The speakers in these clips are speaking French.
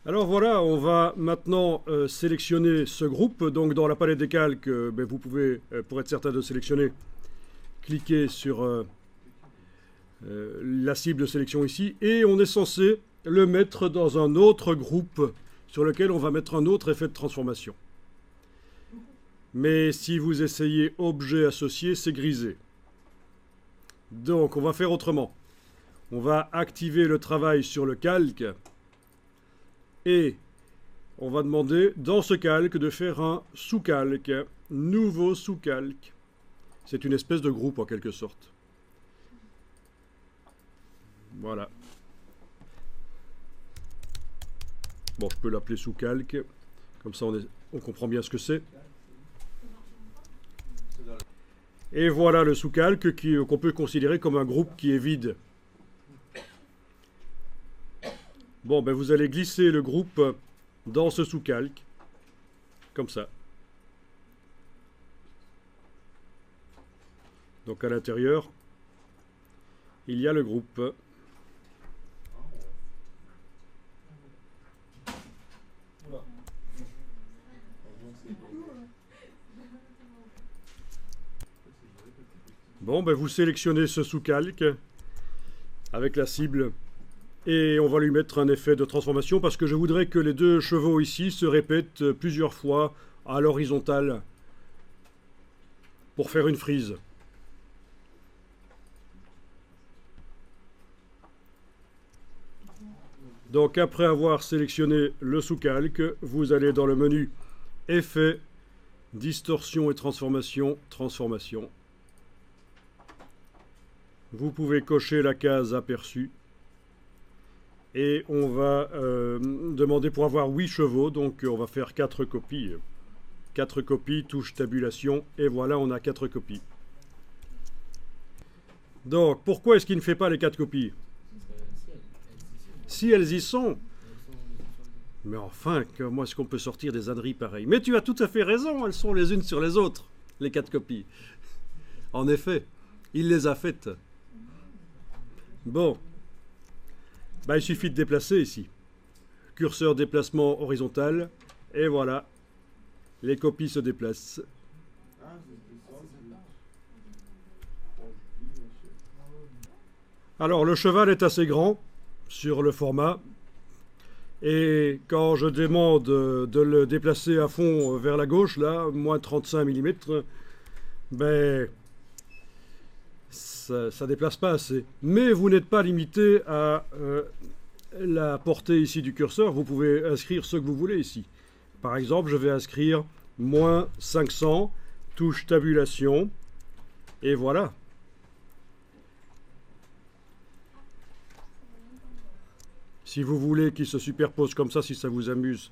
Alors voilà, on va maintenant sélectionner ce groupe. Donc dans la palette des calques, vous pouvez, pour être certain de sélectionner, cliquer sur la cible de sélection ici. Et on est censé le mettre dans un autre groupe sur lequel on va mettre un autre effet de transformation. Mais si vous essayez objet associé, c'est grisé. Donc on va faire autrement. On va activer le travail sur le calque. Et on va demander dans ce calque de faire un sous-calque, nouveau sous-calque. C'est une espèce de groupe en quelque sorte. Voilà. Bon, je peux l'appeler sous-calque, comme ça on comprend bien ce que c'est. Et voilà le sous-calque qu'on peut considérer comme un groupe qui est vide. Bon, vous allez glisser le groupe dans ce sous-calque, comme ça. Donc à l'intérieur, il y a le groupe. Bon, vous sélectionnez ce sous-calque avec la cible. Et on va lui mettre un effet de transformation parce que je voudrais que les deux chevaux ici se répètent plusieurs fois à l'horizontale pour faire une frise. Donc après avoir sélectionné le sous-calque, vous allez dans le menu Effet, Distorsion et Transformation, Transformation. Vous pouvez cocher la case Aperçu. Et on va demander pour avoir 8 chevaux, donc on va faire 4 copies. 4 copies, touche tabulation, et voilà, on a 4 copies. Donc, pourquoi est-ce qu'il ne fait pas les 4 copies? Si elles y sont. Mais enfin, comment est-ce qu'on peut sortir des âneries pareilles? Mais tu as tout à fait raison, elles sont les unes sur les autres, les 4 copies. En effet, il les a faites. Bon. Il suffit de déplacer ici. Curseur déplacement horizontal. Et voilà. Les copies se déplacent. Alors le cheval est assez grand sur le format. Et quand je demande de le déplacer à fond vers la gauche, là, moins 35 mm, ça déplace pas assez. Mais vous n'êtes pas limité à la portée ici du curseur. Vous pouvez inscrire ce que vous voulez ici. Par exemple, je vais inscrire moins 500, touche tabulation, et voilà. Si vous voulez qu'il se superpose comme ça, si ça vous amuse,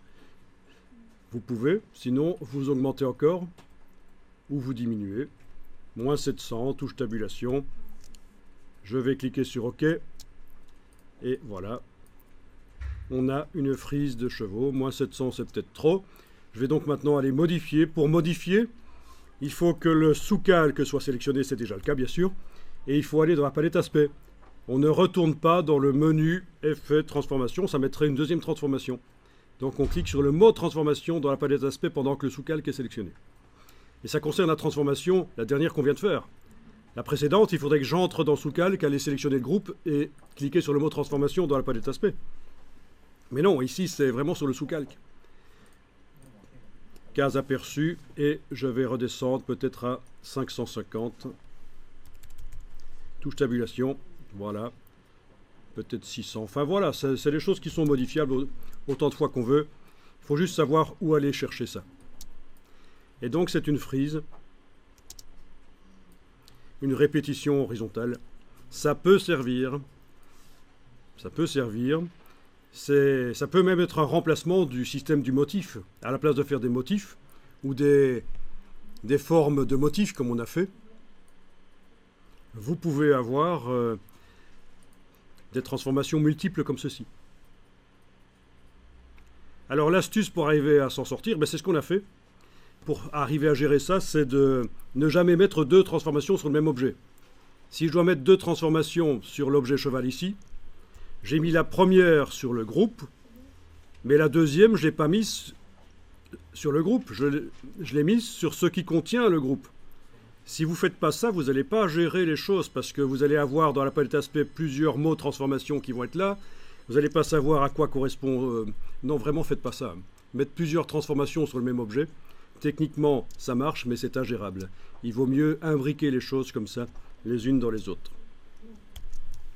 vous pouvez. Sinon, vous augmentez encore, ou vous diminuez. Moins 700, touche tabulation. Je vais cliquer sur OK. Et voilà. On a une frise de chevaux. Moins 700, c'est peut-être trop. Je vais donc maintenant aller modifier. Pour modifier, il faut que le sous-calque soit sélectionné. C'est déjà le cas, bien sûr. Et il faut aller dans la palette aspect. On ne retourne pas dans le menu effet transformation. Ça mettrait une deuxième transformation. Donc on clique sur le mot transformation dans la palette aspect pendant que le sous-calque est sélectionné. Et ça concerne la transformation, la dernière qu'on vient de faire. La précédente, il faudrait que j'entre dans sous-calque, aller sélectionner le groupe et cliquer sur le mot transformation dans la palette aspect. Mais non, ici c'est vraiment sur le sous-calque. Case aperçue, et je vais redescendre peut-être à 550. Touche tabulation, voilà. Peut-être 600. Enfin voilà, c'est les choses qui sont modifiables autant de fois qu'on veut. Il faut juste savoir où aller chercher ça. Et donc c'est une frise, une répétition horizontale. Ça peut servir, ça peut même être un remplacement du système du motif. À la place de faire des motifs ou des formes de motifs comme on a fait, vous pouvez avoir des transformations multiples comme ceci. Alors l'astuce pour arriver à s'en sortir, c'est ce qu'on a fait. Pour arriver à gérer ça, c'est de ne jamais mettre 2 transformations sur le même objet. Si je dois mettre 2 transformations sur l'objet cheval ici, j'ai mis la première sur le groupe, Mais la deuxième, je ne l'ai pas mise sur le groupe, je l'ai mise sur ce qui contient le groupe. Si vous ne faites pas ça, vous n'allez pas gérer les choses parce que vous allez avoir dans la palette aspect plusieurs mots transformation qui vont être là. Vous n'allez pas savoir à quoi correspond. Non, vraiment, faites pas ça. Mettre plusieurs transformations sur le même objet, techniquement, ça marche, mais c'est ingérable. Il vaut mieux imbriquer les choses comme ça, les unes dans les autres.